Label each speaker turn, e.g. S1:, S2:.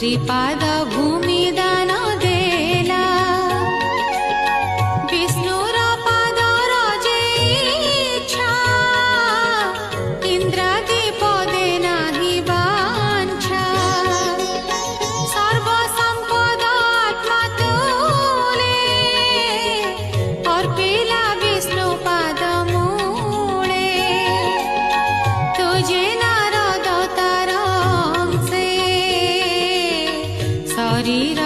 S1: श्रीपाद भूमिदान देला विष्णुर पादर जे इच्छा इंद्रादि पदे नाही वांछा सर्व संपद आत्मा तुले अर्पिला विष्णु पाद मूले तुझे नारद तार शरीर